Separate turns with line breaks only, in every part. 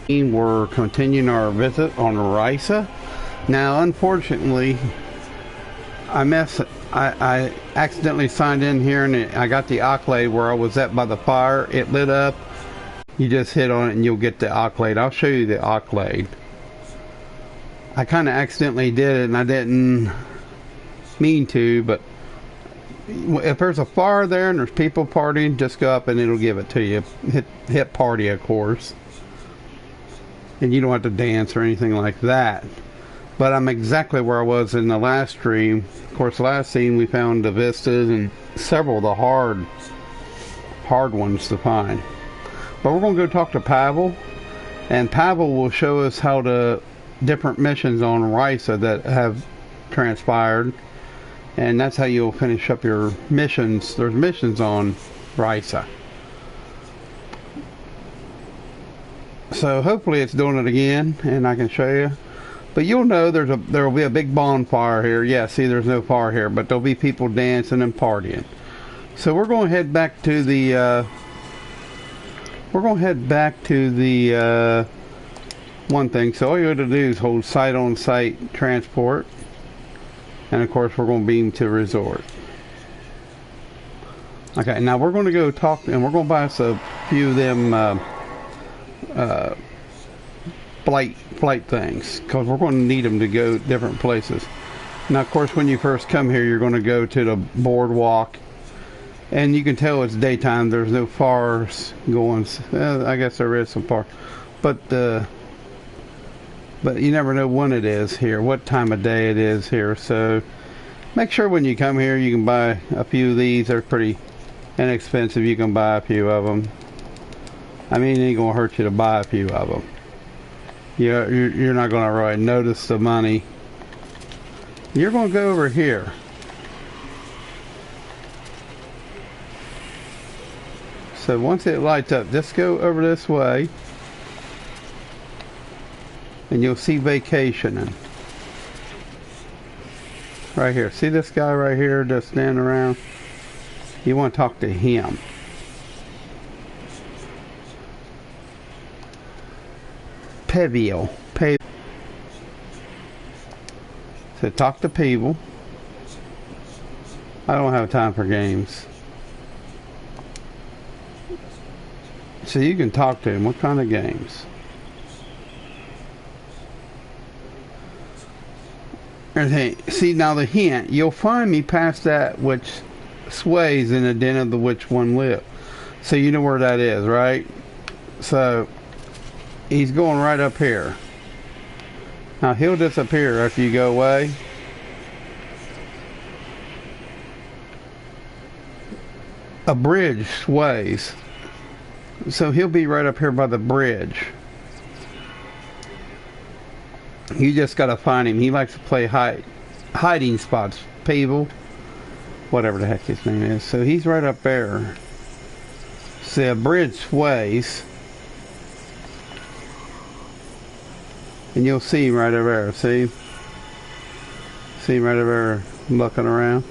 We're continuing our visit on Risa. Now, unfortunately, I accidentally signed in here, and I got the accolade where I was at by the fire. It lit up. You just hit on it, and you'll get the accolade. I'll show you the accolade. I kind of accidentally did it, and I didn't mean to, but if there's a fire there and there's people partying, just go up and it'll give it to you. Hit party, of course. And you don't have to dance or anything like that. But I'm exactly where I was in the last stream. Of course, last scene we found the vistas and several of the hard ones to find. But we're going to go talk to Pavel, and Pavel will show us how the different missions on Risa that have transpired, and that's how you'll finish up your missions. There's missions on Risa. So hopefully it's doing it again, and I can show you. But you'll know there will be a big bonfire here. Yeah, see, there's no fire here, but there'll be people dancing and partying. So we're going to head back to the. One thing. So all you have to do is hold site-on-site transport, and of course we're going to beam to resort. Okay, now we're going to go talk, and we're going to buy us a few of them. Flight things, because we're going to need them to go different places. Now, of course, when you first come here, you're going to go to the boardwalk, and you can tell it's daytime. There's no fires going. I guess there is some fire, but you never know when it is here, what time of day it is here. So make sure when you come here, you can buy a few of these. They're pretty inexpensive. You can buy a few of them. I mean, it ain't gonna hurt you to buy a few of them. You're not gonna really notice the money. You're gonna go over here. So once it lights up, just go over this way, and you'll see vacationing. Right here. See this guy right here just standing around? You want to talk to him. Pevio. So talk to people. I don't have time for games. So you can talk to him. What kind of games? See, now the hint. You'll find me past that which sways in the den of the which one live. So you know where that is, right? So he's going right up here. Now he'll disappear after you go away. A bridge sways. So he'll be right up here by the bridge. You just gotta find him. He likes to play hiding spots. Pavel. Whatever the heck his name is. So he's right up there. See, a bridge sways. And you'll see him right over there. See? See him right over there looking around.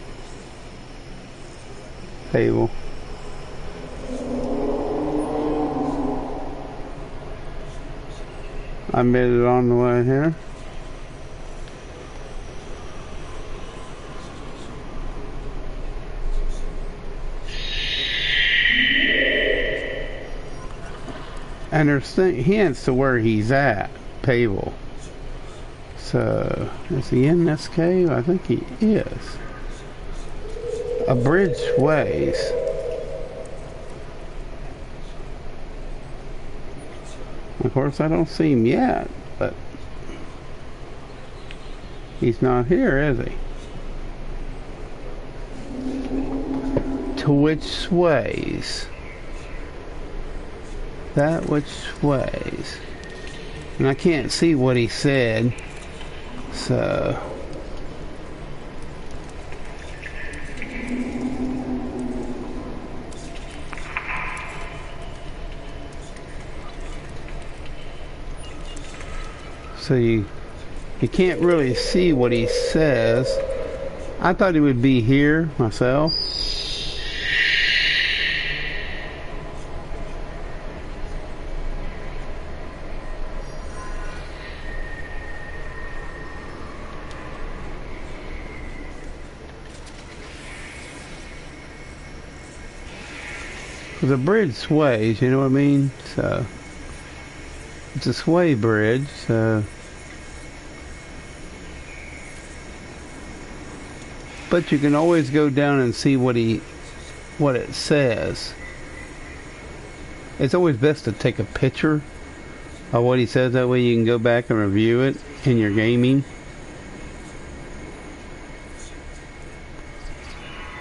Pavel. I made it on the way here. And there's hints to where he's at, Pavel. So, is he in this cave? I think he is. A bridge sways. Of course, I don't see him yet, but he's not here, is he? To which sways? That which sways. And I can't see what he said, so... So you can't really see what he says. I thought he would be here myself. Because a bridge sways, you know what I mean? So it's a sway bridge, so. But you can always go down and see what it says. It's always best to take a picture of what he says. That way you can go back and review it in your gaming.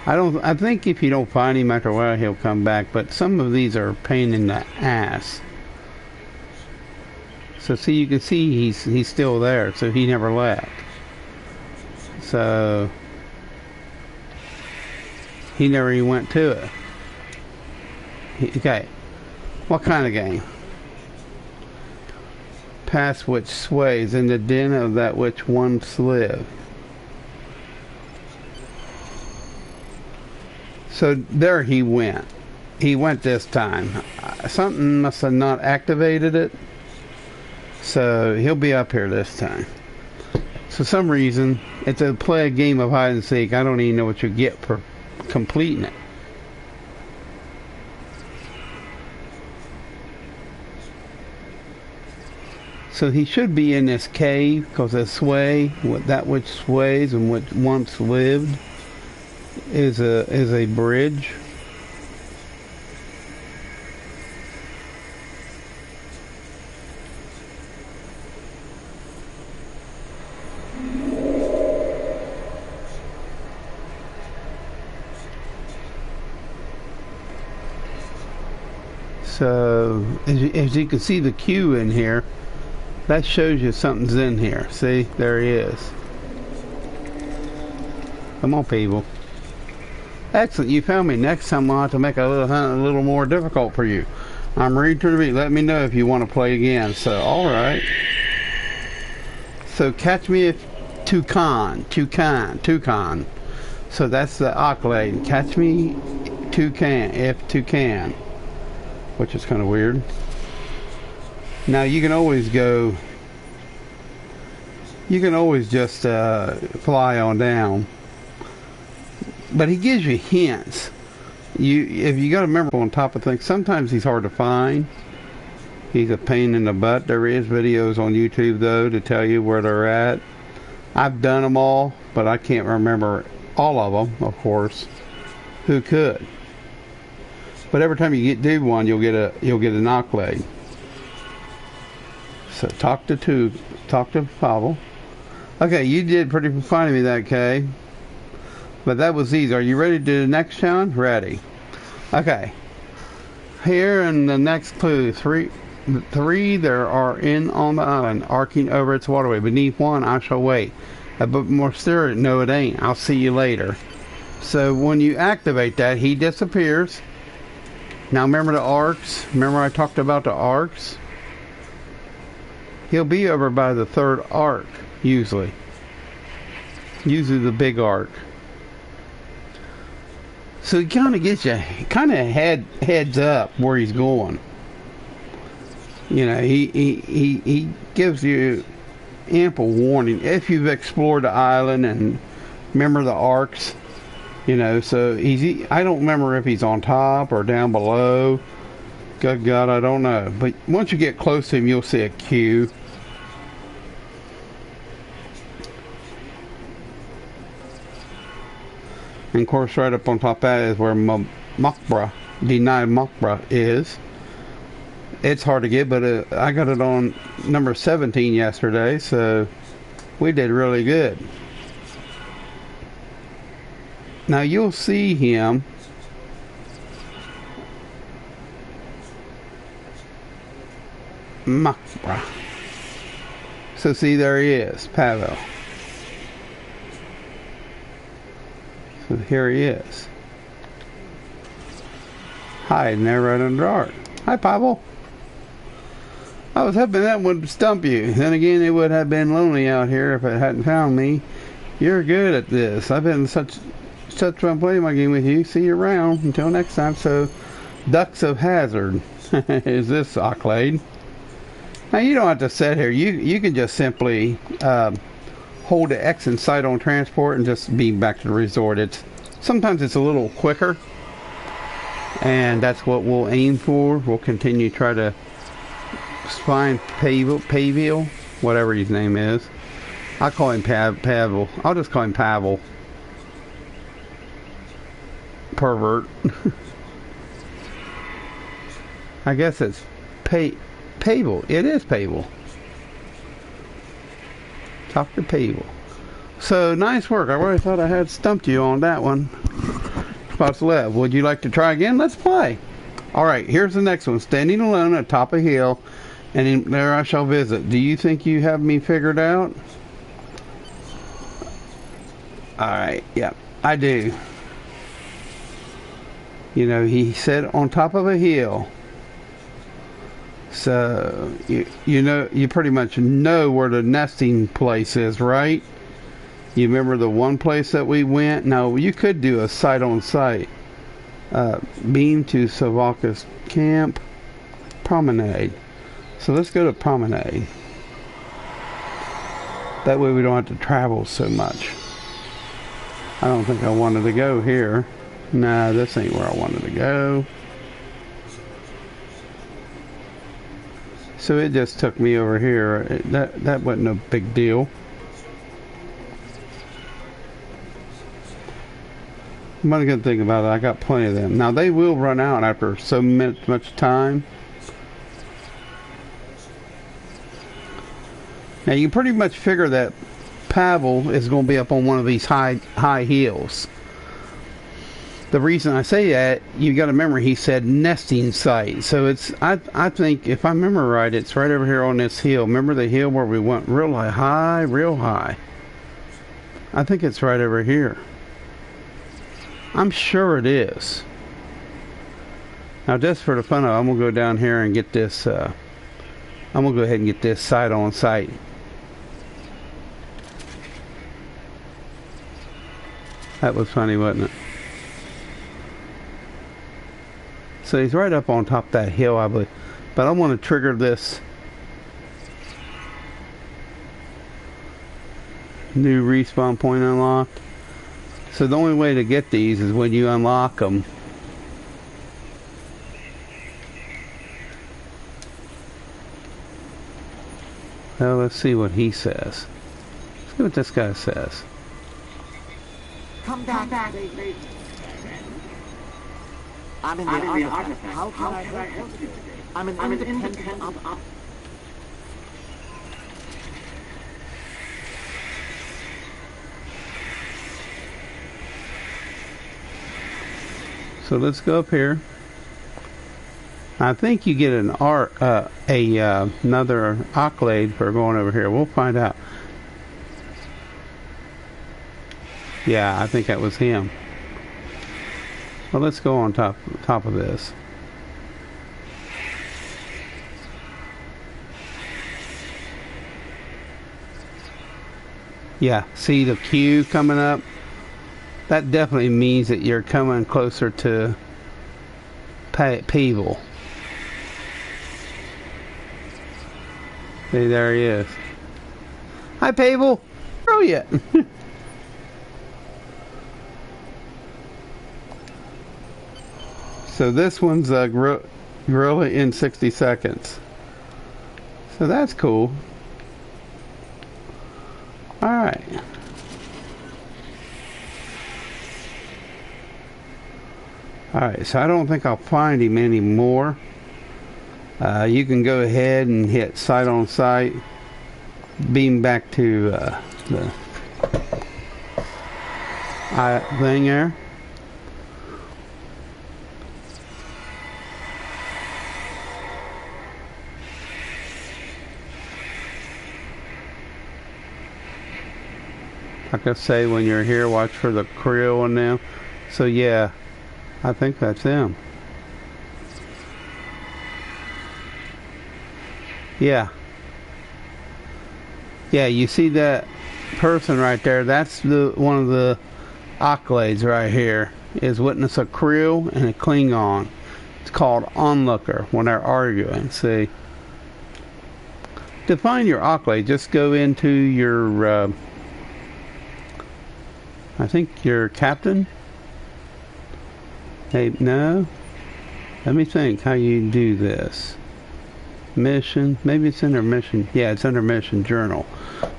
I think if you don't find him after a while, he'll come back. But some of these are a pain in the ass. So see, you can see he's still there. So he never left. So he never even went to it. Okay. What kind of game? Past which sways in the den of that which once lived. So there he went. He went this time. Something must have not activated it. So he'll be up here this time. For some reason, it's a play a game of hide and seek. I don't even know what you get for completing it. So he should be in this cave because the sway, that which sways and which once lived, is a bridge. So as you can see the Q in here, that shows you something's in here. See, there he is. Come on, people. Excellent, you found me. Next time I'll have to make a little more difficult for you. I'm ready to read. Let me know if you want to play again. So, alright. So, catch me if toucan. So that's the accolade. Catch me toucan, which is kind of weird. Now you can always go. You can always just fly on down. But he gives you hints. If you got to remember on top of things, sometimes he's hard to find. He's a pain in the butt. There is videos on YouTube though to tell you where they're at. I've done them all, but I can't remember all of them, of course. Who could? But every time you do one, you'll get an accolade. So talk to Pavel. Okay, you did pretty finding me that, Kay. But that was easy. Are you ready to do the next challenge? Ready. Okay. Here in the next clue, three there are in on the island, arcing over its waterway. Beneath one, I shall wait. But more serious, no, it ain't. I'll see you later. So when you activate that, he disappears. Now remember the arcs? Remember I talked about the arcs? He'll be over by the third arc, usually. Usually the big arc. So he kind of gets you, heads up where he's going. You know, he gives you ample warning if you've explored the island and remember the arcs. You know, so I don't remember if he's on top or down below. Good God, I don't know. But once you get close to him, you'll see a Q. And of course, right up on top of that is where Makbra, denied Makbra is. It's hard to get, but I got it on number 17 yesterday, so we did really good. Now you'll see him Makbra. So see, there he is, Pavel. So here he is. Hiding there right in the dark. Hi, Pavel. I was hoping that would stump you. Then again, it would have been lonely out here if it hadn't found me. You're good at this. I've been such fun playing my game with you. See you around. Until next time. So, Ducks of Hazard is this accolade. Now, you don't have to sit here. You can just simply hold the X and sight on transport and just beam back to the resort. Sometimes it's a little quicker. and that's what we'll aim for. We'll continue to try to find Pavel, whatever his name is. I call him Pavel. I'll just call him Pavel. Pervert. I guess it's Pavel. It is Pavel. Talk to Pavel. So, nice work. I really thought I had stumped you on that one. Spots left. Would you like to try again? Let's play. Alright, here's the next one. Standing alone atop a hill, and there I shall visit. Do you think you have me figured out? Alright, yeah, I do. You know, he said on top of a hill. So, you know, you pretty much know where the nesting place is, right? You remember the one place that we went? No, you could do a sight-on-sight. Beam to Savaka's camp. Promenade. So let's go to Promenade. That way we don't have to travel so much. I don't think I wanted to go here. Nah, this ain't where I wanted to go. So it just took me over here. That wasn't no big deal. One good thing about it, I got plenty of them. Now they will run out after so much time. Now you can pretty much figure that Pavel is going to be up on one of these high hills. The reason I say that, you got to remember he said nesting site. So it's, I think, if I remember right, it's right over here on this hill. Remember the hill where we went real high, real high? I think it's right over here. I'm sure it is. Now just for the fun of it, I'm going to go down here and get this, I'm going to go ahead and get this sight on sight. That was funny, wasn't it? So he's right up on top of that hill, I believe. But I want to trigger this new respawn point unlocked. So the only way to get these is when you unlock them. Well, let's see what he says. Let's see what this guy says.
Come back. I'm in the artifact. How can I help you today? I'm an independent op.
So let's go up here. I think you get an another accolade for going over here. We'll find out. Yeah, I think that was him. Well, let's go on top of this. Yeah, see the Q coming up? That definitely means that you're coming closer to Pavel. See, there he is. Hi, Pavel. Brilliant. So this one's gorilla in 60 seconds. So that's cool. Alright. Alright, so I don't think I'll find him anymore. You can go ahead and hit sight on sight. Beam back to the thing there. Like I say, when you're here, watch for the krill on them. So yeah, I think that's them. Yeah. Yeah, you see that person right there? That's one of the accolades right here. Is witness a krill and a Klingon. It's called onlooker when they're arguing. See. To find your accolade, just go into your I think your captain. Hey, no. Let me think how you do this. Mission, maybe it's under mission. Yeah, it's under mission journal.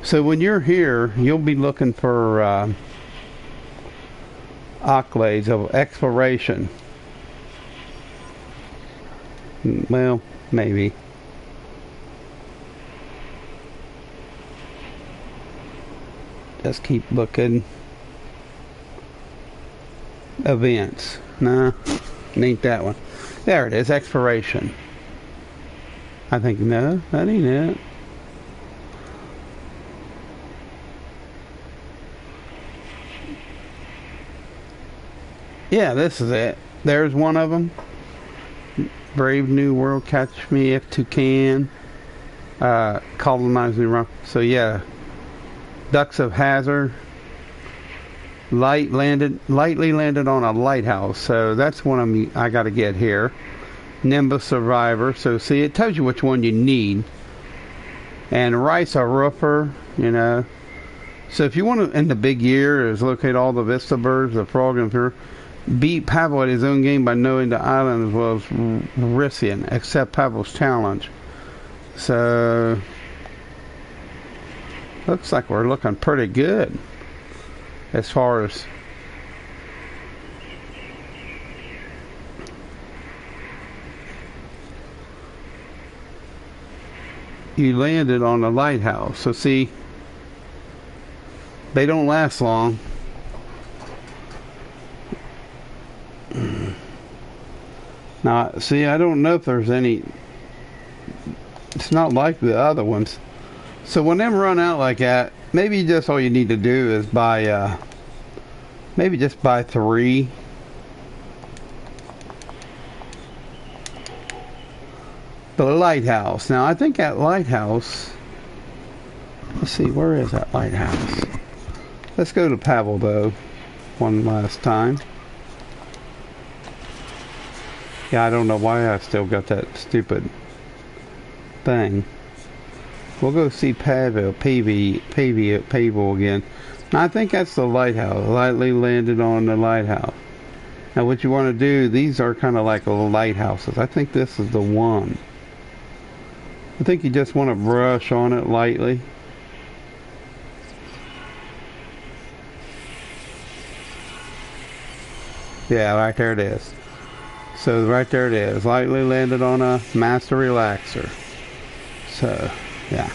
So when you're here, you'll be looking for accolades of exploration. Well, maybe. Just keep looking. Events. Nah, ain't that one. There it is, exploration. I think, no, that ain't it. Yeah, this is it. There's one of them. Brave New World, Catch Me If You Can. Colonize New Rock. So yeah, Ducks of Hazard. Lightly landed on a lighthouse. So that's one I got to get here. Nimbus Survivor. So see, it tells you which one you need. And Rice a Roofer, you know. So if you want to, in the big year, is locate all the Vista birds, the frog and through. Beat Pavel at his own game by knowing the island as well as Rissian. Accept Pavel's challenge. So looks like we're looking pretty good as far as you landed on a lighthouse. So see, they don't last long. Now, see, I don't know if there's any. It's not like the other ones. So when them run out like that, maybe just all you need to do is buy, maybe just buy 3. The lighthouse. Now, I think that lighthouse. Let's see, where is that lighthouse? Let's go to Pavel though, one last time. Yeah, I don't know why I still got that stupid thing. We'll go see Pavel again. I think that's the lighthouse. Lightly landed on the lighthouse. Now what you want to do, these are kind of like little lighthouses. I think this is the one. I think you just want to brush on it lightly. Yeah, right there it is. So right there it is. Lightly landed on a master relaxer. So, yeah.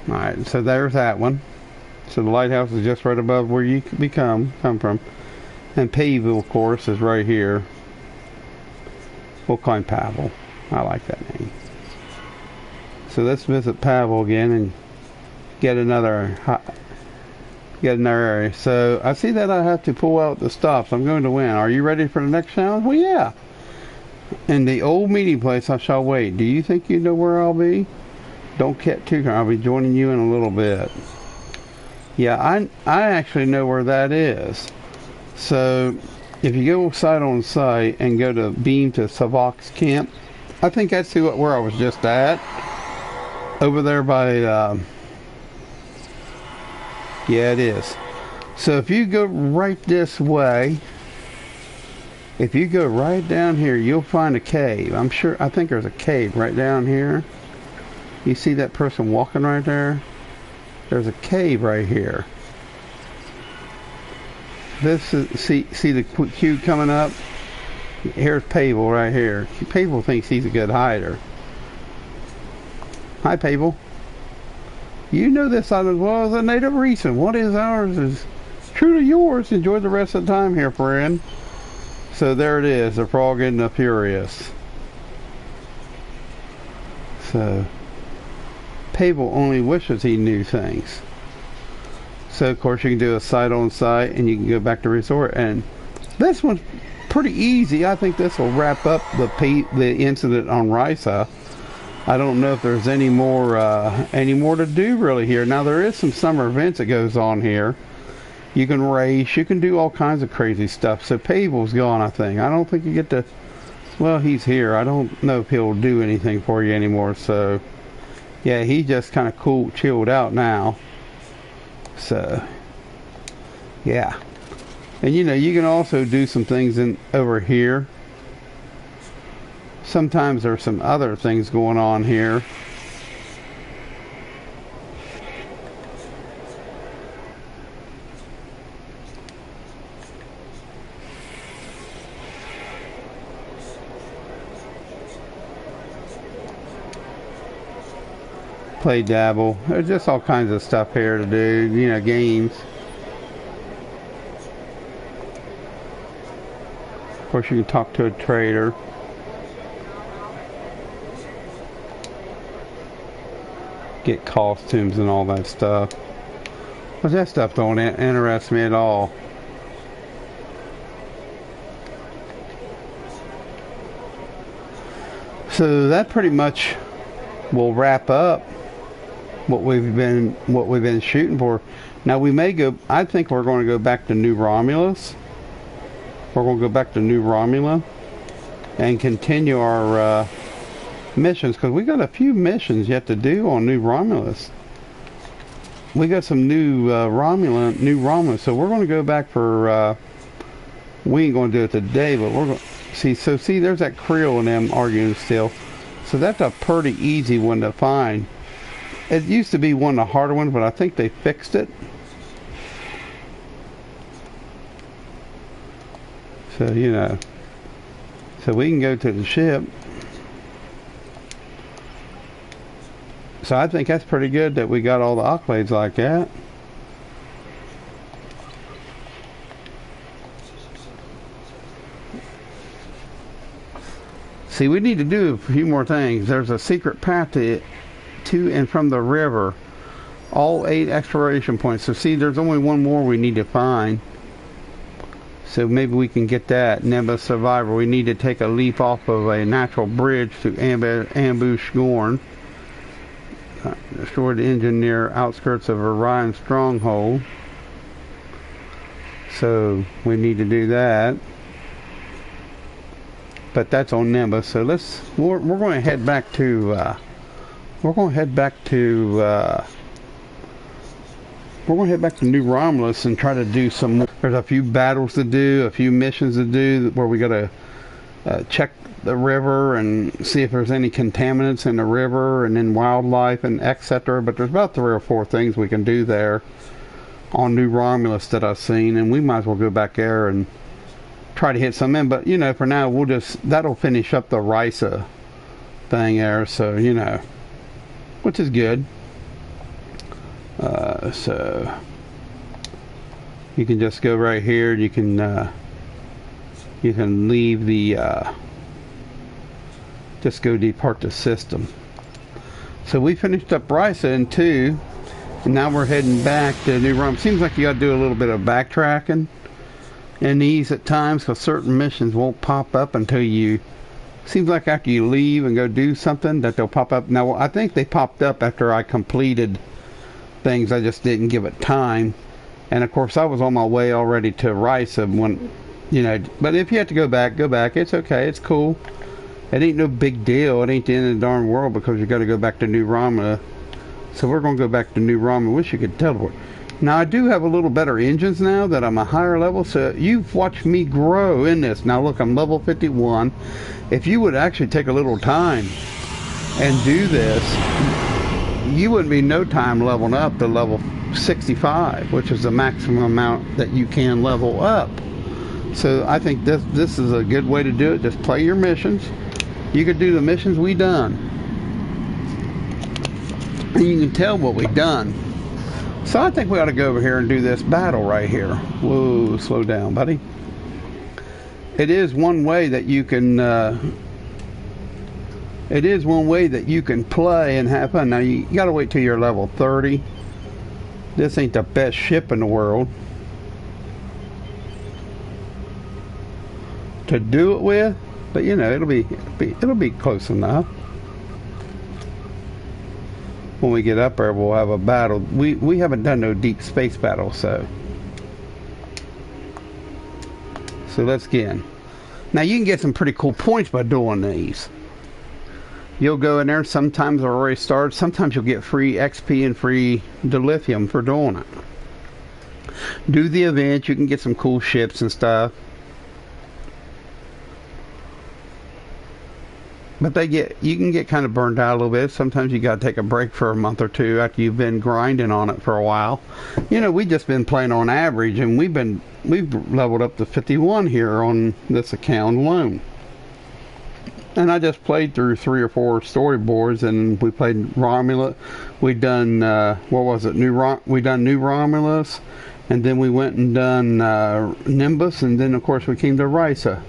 Alright, so there's that one. So the lighthouse is just right above where you come from. And Pavel, of course, is right here. We'll call him Pavel. I like that name. So let's visit Pavel again and get another area. So I see that I have to pull out the stops. I'm going to win. Are you ready for the next challenge? Well, yeah. In the old meeting place, I shall wait. Do you think you know where I'll be? Don't get too. I'll be joining you in a little bit. Yeah, I actually know where that is. So if you go site on site and go to Beam to Savok's camp, I think that's where I was just at. Over there by, yeah, it is. So if you go right this way, if you go right down here, you'll find a cave. I think there's a cave right down here. You see that person walking right there? There's a cave right here. This is, see the queue coming up? Here's Pavel right here. Pavel thinks he's a good hider. Hi, Pavel. You know this island as well as a native reason. What is ours is true to yours. Enjoy the rest of the time here, friend. So there it is, the frog and the furious. So Pavel only wishes he knew things. So of course you can do a site on site and you can go back to resort. And this one's pretty easy. I think this will wrap up the incident on Risa. I don't know if there's any more to do really here. Now there is some summer events that goes on here. You can race, you can do all kinds of crazy stuff. So Pavel's gone, I think. I don't think you get to, well, he's here. I don't know if he'll do anything for you anymore. So yeah, he just kind of chilled out now. So yeah. And you know, you can also do some things over here. Sometimes there's some other things going on here. Play dabble. There's just all kinds of stuff here to do, you know, games. Of course, you can talk to a trader. Get costumes and all that stuff. But that stuff don't interest me at all. So that pretty much will wrap up what we've been shooting for. Now we may go, I think we're going to go back to New Romulus. We're going to go back to New Romula and continue our missions, because we got a few missions yet to do on New Romulus. We got some new Romulus, so we're going to go back for we ain't going to do it today, but we're going to see there's that Creel and them arguing still. So that's a pretty easy one to find. It used to be one of the harder ones, but I think they fixed it. So, you know. So we can go to the ship. So I think that's pretty good that we got all the accolades like that. See, we need to do a few more things. There's a secret path to and from the river. All 8 exploration points. So see, there's only one more we need to find. So maybe we can get that. Nimbus Survivor. We need to take a leap off of a natural bridge to ambush Gorn. Destroy the engine near outskirts of Orion's stronghold. So we need to do that. But that's on Nimbus. So we're going to head back to New Romulus and try to do some more. There's a few battles to do, a few missions to do where we got to check the river and see if there's any contaminants in the river and in wildlife and etc. But there's about 3 or 4 things we can do there on New Romulus that I've seen, and we might as well go back there and try to hit some in. But you know, for now that'll finish up the Risa thing there, so you know, which is good. So you can just go right here. You can leave the just go depart the system. So we finished up Risa in 2, and now we're heading back to New Rome. Seems like you got to do a little bit of backtracking in these at times, because certain missions won't pop up until you. Seems like after you leave and go do something that they'll pop up. Now I think they popped up after I completed things. I just didn't give it time, and of course I was on my way already to Risa when, you know. But if you have to go back. It's okay. It's cool. It ain't no big deal. It ain't the end of the darn world because you got to go back to New Romula. So we're going to go back to New Romula. Wish you could teleport. Now I do have a little better engines now that I'm a higher level. So you've watched me grow in this. Now look, I'm level 51. If you would actually take a little time and do this, you wouldn't be no time leveling up to level 65, which is the maximum amount that you can level up. So I think this is a good way to do it. Just play your missions. You could do the missions we done, and you can tell what we done. So I think we ought to go over here and do this battle right here. Whoa, slow down, buddy. It is one way that you can play and have fun. Now you got to wait till you're level 30. This ain't the best ship in the world to do it with, but you know, it'll be close enough. When we get up there, we'll have a battle. We haven't done no deep space battle, so let's get in. Now you can get some pretty cool points by doing these. You'll go in there, sometimes they're already started, sometimes you'll get free XP and free dilithium for doing it. Do the event, you can get some cool ships and stuff. But you can get kind of burned out a little bit. Sometimes you got to take a break for a month or two after you've been grinding on it for a while. You know, we just been playing on average, and we've leveled up to 51 here on this account alone. And I just played through 3 or 4 storyboards, and we played Romulus. We done we done New Romulus, and then we went and done Nimbus, and then of course we came to Risa.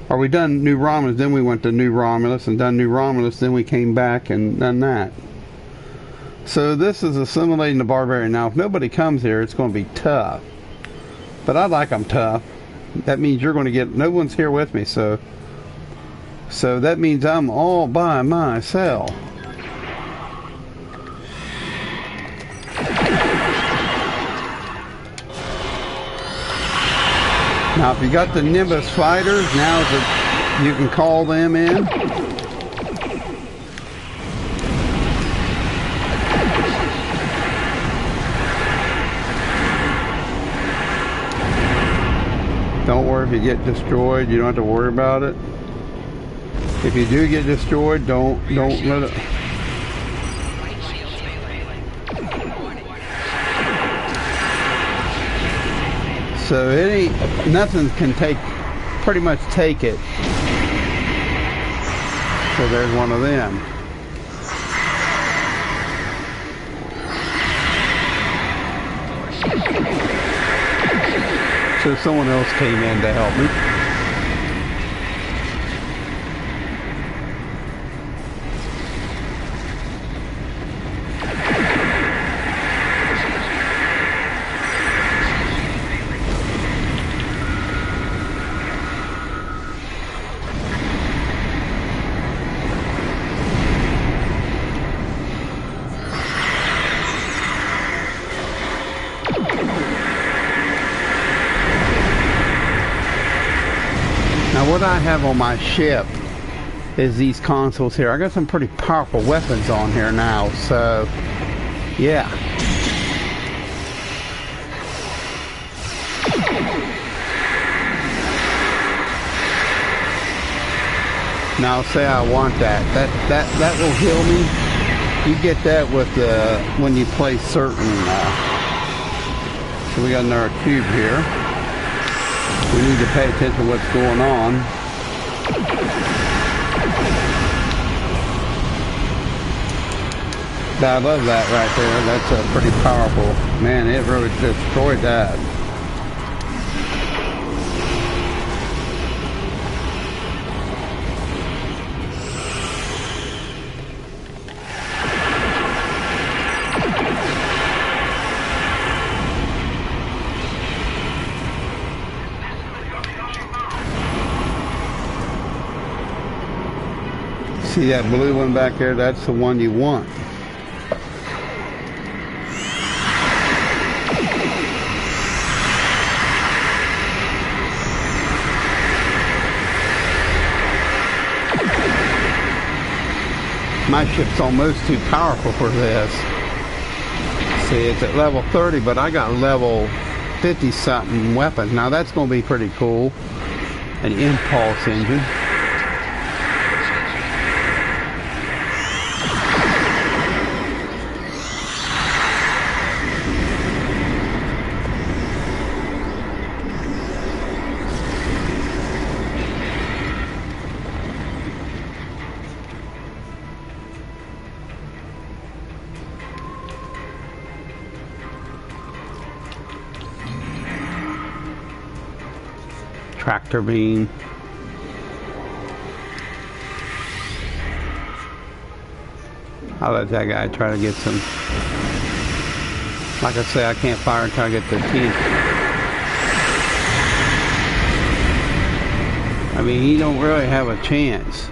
Or we done New Romulus, then we went to New Romulus, and done New Romulus, then we came back and done that. So this is assimilating the barbarian. Now, if nobody comes here, it's going to be tough. But I like them tough. That means you're going to get... No one's here with me, so that means I'm all by myself. Now, if you got the Nimbus fighters, now you can call them in. Don't worry if you get destroyed. You don't have to worry about it. If you do get destroyed, don't let it... So nothing can pretty much take it. So there's one of them. So someone else came in to help me. What I have on my ship is these consoles here. I got some pretty powerful weapons on here now, so yeah. Now say I want that will heal me. You get that with when you play certain so we got another cube here. We need to pay attention to what's going on. I love that right there. That's pretty powerful. Man, it really destroyed that. See that blue one back there? That's the one you want. My ship's almost too powerful for this. See, it's at level 30, but I got level 50 something weapons. Now that's going to be pretty cool. An impulse engine. Tractor beam. I'll let that guy try to get some. Like I say, I can't fire until I get the teeth. I mean, he don't really have a chance.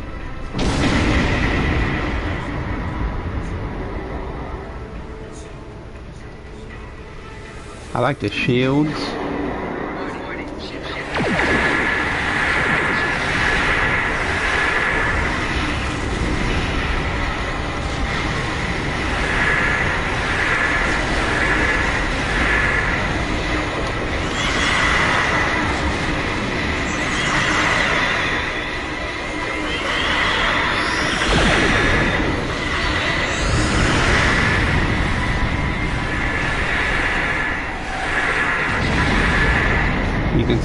I like the shields.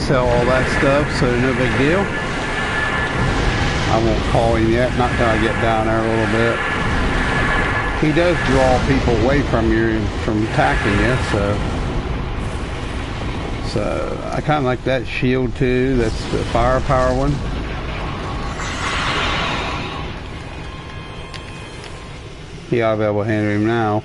sell all that stuff, so no big deal. I won't call him yet, not till I get down there a little bit. He does draw people away from you, from attacking you, so I kind of like that shield too. That's the firepower one. He ought to be able to handle him now.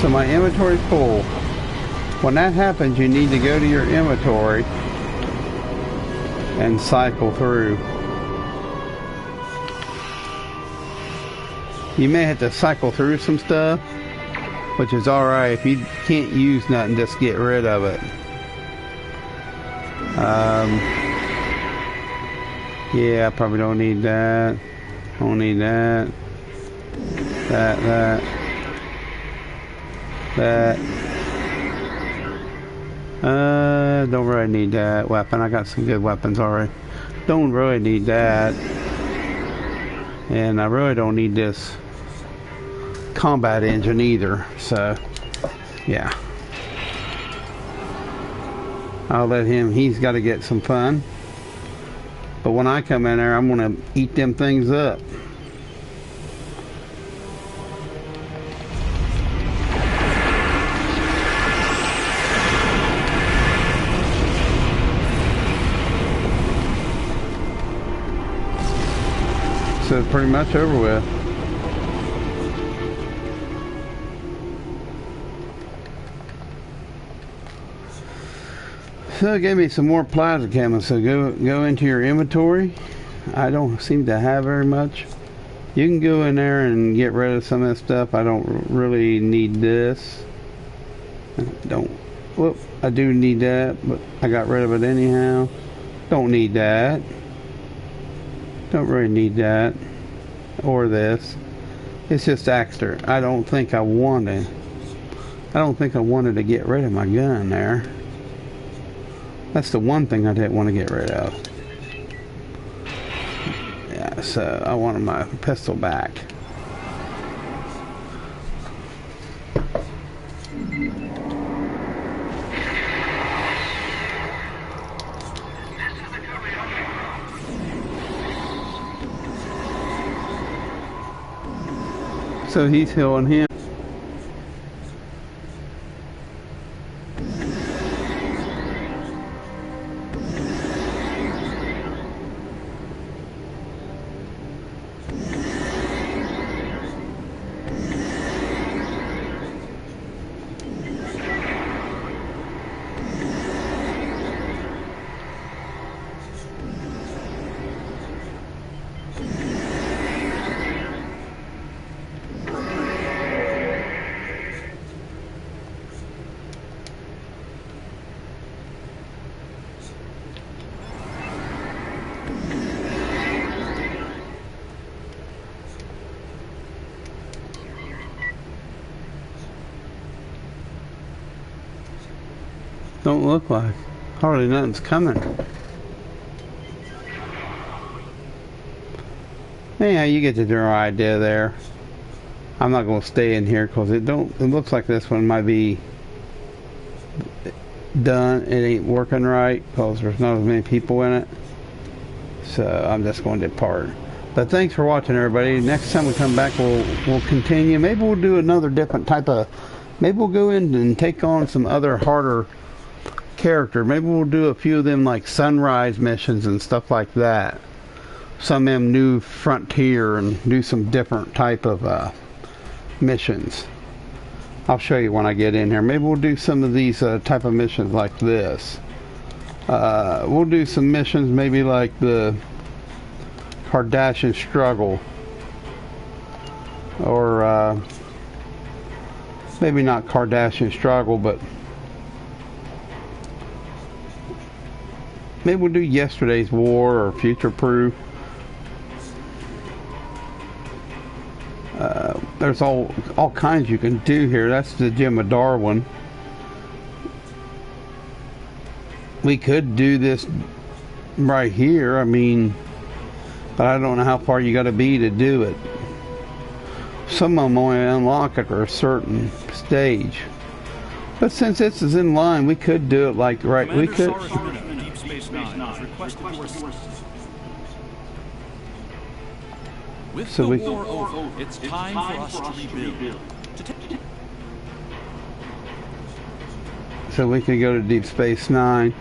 So my inventory's full. When that happens, you need to go to your inventory and cycle through. You may have to cycle through some stuff, which is alright. If you can't use nothing, just get rid of it. Yeah, I probably don't need that. Don't need that. That. Don't really need that weapon. I got some good weapons already. Don't really need that. And I really don't need this combat engine either. So, yeah. I'll let him, he's got to get some fun. But when I come in there, I'm going to eat them things up. So it's pretty much over with. So it gave me some more plasma camo. So go into your inventory. I don't seem to have very much. You can go in there and get rid of some of this stuff. I don't really need this. Whoop, I do need that, but I got rid of it anyhow. Don't need that. Don't really need that or this. It's just extra. I don't think I wanted to get rid of my gun there. That's the one thing I didn't want to get rid of. Yeah, so I wanted my pistol back. So he's healing him. Don't look like hardly nothing's coming. Anyhow, you get the general idea there. I'm not going to stay in here because it looks like this one might be done. It ain't working right because there's not as many people in it. So I'm just going to depart. But thanks for watching, everybody. Next time we come back, we'll continue. Maybe we'll do another different type of. Maybe we'll go in and take on some other harder character. Maybe we'll do a few of them like sunrise missions and stuff like that. Some of them new frontier and do some different type of missions. I'll show you when I get in here. Maybe we'll do some of these type of missions like this. We'll do some missions maybe like the Kardashian struggle, or maybe not Kardashian struggle, but maybe we'll do yesterday's war or future proof. there's all kinds you can do here. That's the Gem of Darwin. We could do this right here, I mean, but I don't know how far you got to be to do it. Some of them only unlock after a certain stage. But since this is in line, we could do it like right. We could.
Deep Space Nine has requested your assistance. With
So
the
we-
war over, it's time for us to rebuild.
So we could go to Deep Space Nine.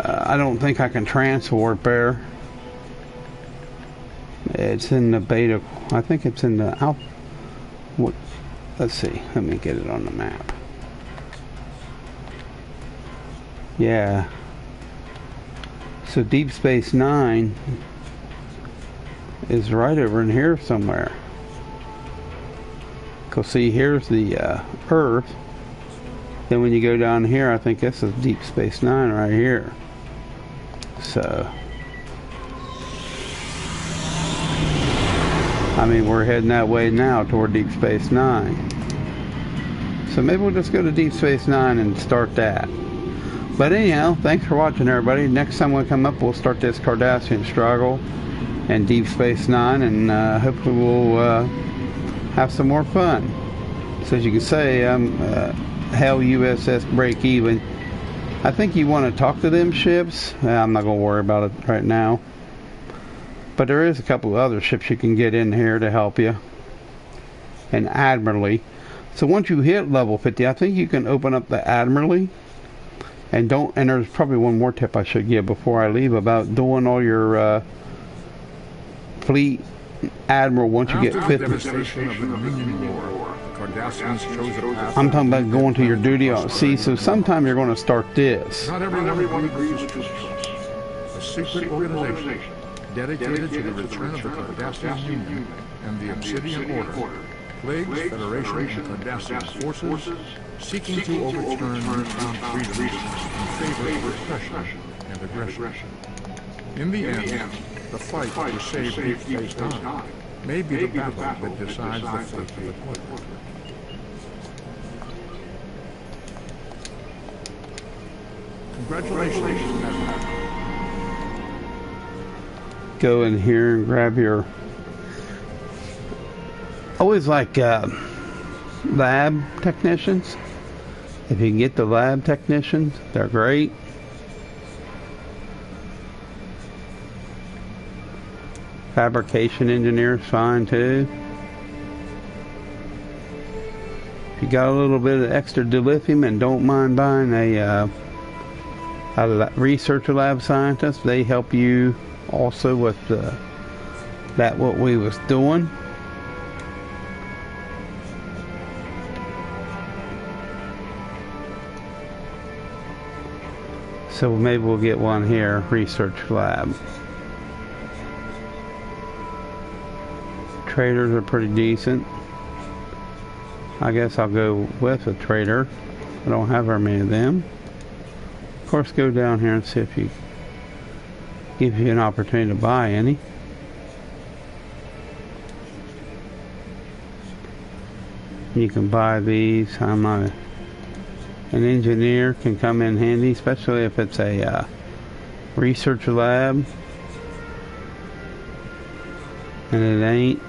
I don't think I can transport there. It's in the beta. I think it's in the alpha. What? Let's see. Let me get it on the map. Yeah. So Deep Space Nine is right over in here somewhere. Cause see, here's the Earth. Then when you go down here, I think this is Deep Space Nine right here. So, I mean, we're heading that way now toward Deep Space Nine. So maybe we'll just go to Deep Space Nine and start that. But anyhow, thanks for watching, everybody. Next time we come up, we'll start this Cardassian struggle and Deep Space Nine, and hopefully we'll have some more fun. So as you can say, Hell USS Break Even. I think you want to talk to them ships. I'm not going to worry about it right now. But there is a couple of other ships you can get in here to help you. And Admiralty. So once you hit level 50, I think you can open up the Admiralty. And there's probably one more tip I should give before I leave about doing all your fleet admiral once you get 50.
Devastation of the Dominion War, the Cardassians chose a path.
I'm talking about going to your duty on sea, so sometime you're going to start this.
Not everyone agrees with this choice. A secret organization dedicated to the return of the Cardassian Union and the Obsidian Order plagues Federation and Cardassian forces, seeking to overturn newfound freedoms in favor of repression and aggression. In the end, the fight to save Deep Space Nine may be the battle that decides the fate of the Quadrant. Congratulations, Admiral.
Go in here and grab your... Always like lab technicians. If you can get the lab technicians, they're great. Fabrication engineer's fine too. If you got a little bit of extra dilithium and don't mind buying a research lab scientist, they help you also with what we was doing. So maybe we'll get one here, research lab. Traders are pretty decent. I guess I'll go with a trader. I don't have very many of them. Of course, go down here and see if you give you an opportunity to buy any. You can buy these. I'm not an engineer, can come in handy, especially if it's a research lab and it ain't.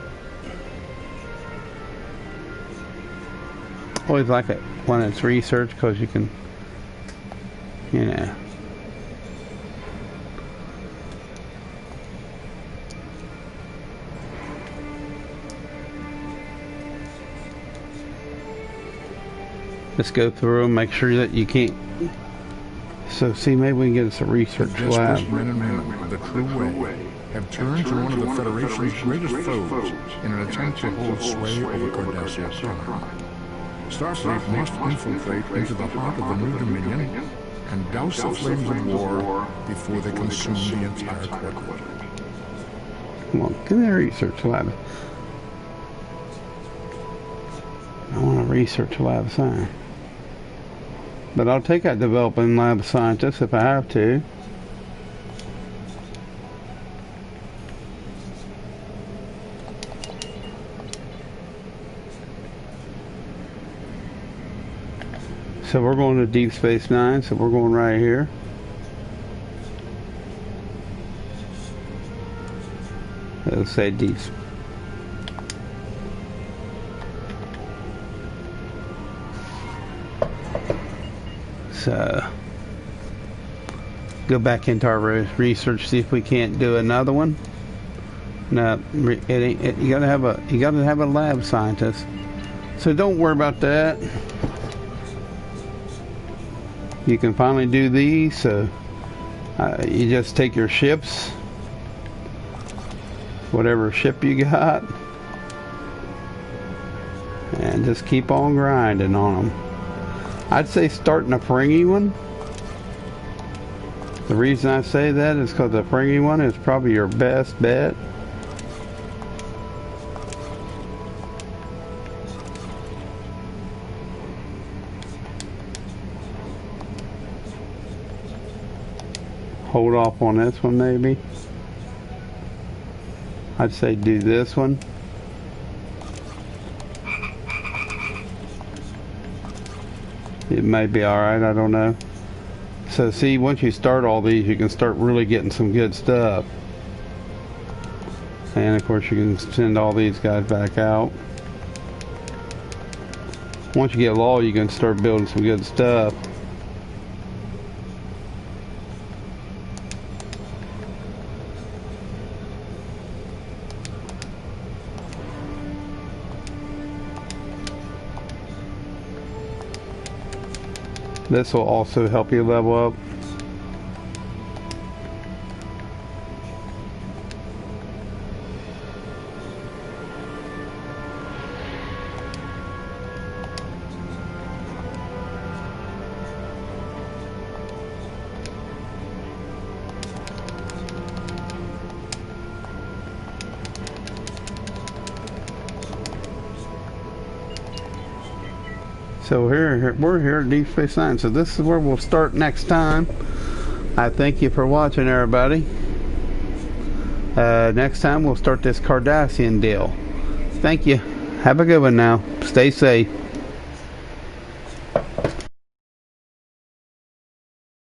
Always like it when it's research because you can, you know. Just go through them, make sure that you can't. So see, maybe we can get us a research
The
lab.
desperate men and women of the true way have turned to one of the Federation's greatest foes in an attempt to hold sway over Cardassian prime. Starfleet must infiltrate into the heart of the new Dominion and douse the flames of war before they consume the entire Quadrant.
Come on, give me a research lab. I want a research lab sign. But I'll take that developing lab scientist if I have to. So we're going to Deep Space Nine, so we're going right here. It'll say Deep. So go back into our research, see if we can't do another one. No, you gotta have a lab scientist. So don't worry about that. You can finally do these. So you just take your ships, whatever ship you got, and just keep on grinding on them. I'd say starting a Ferengi one. The reason I say that is because the Ferengi one is probably your best bet. Hold off on this one maybe. I'd say do this one. It may be alright, I don't know. So see, once you start all these, you can start really getting some good stuff. And of course you can send all these guys back out. Once you get low, you can start building some good stuff. This will also help you level up. So we're here at Deep Space Nine. So this is where we'll start next time. I thank you for watching, everybody. Next time we'll start this Cardassian deal. Thank you. Have a good one now. Stay safe.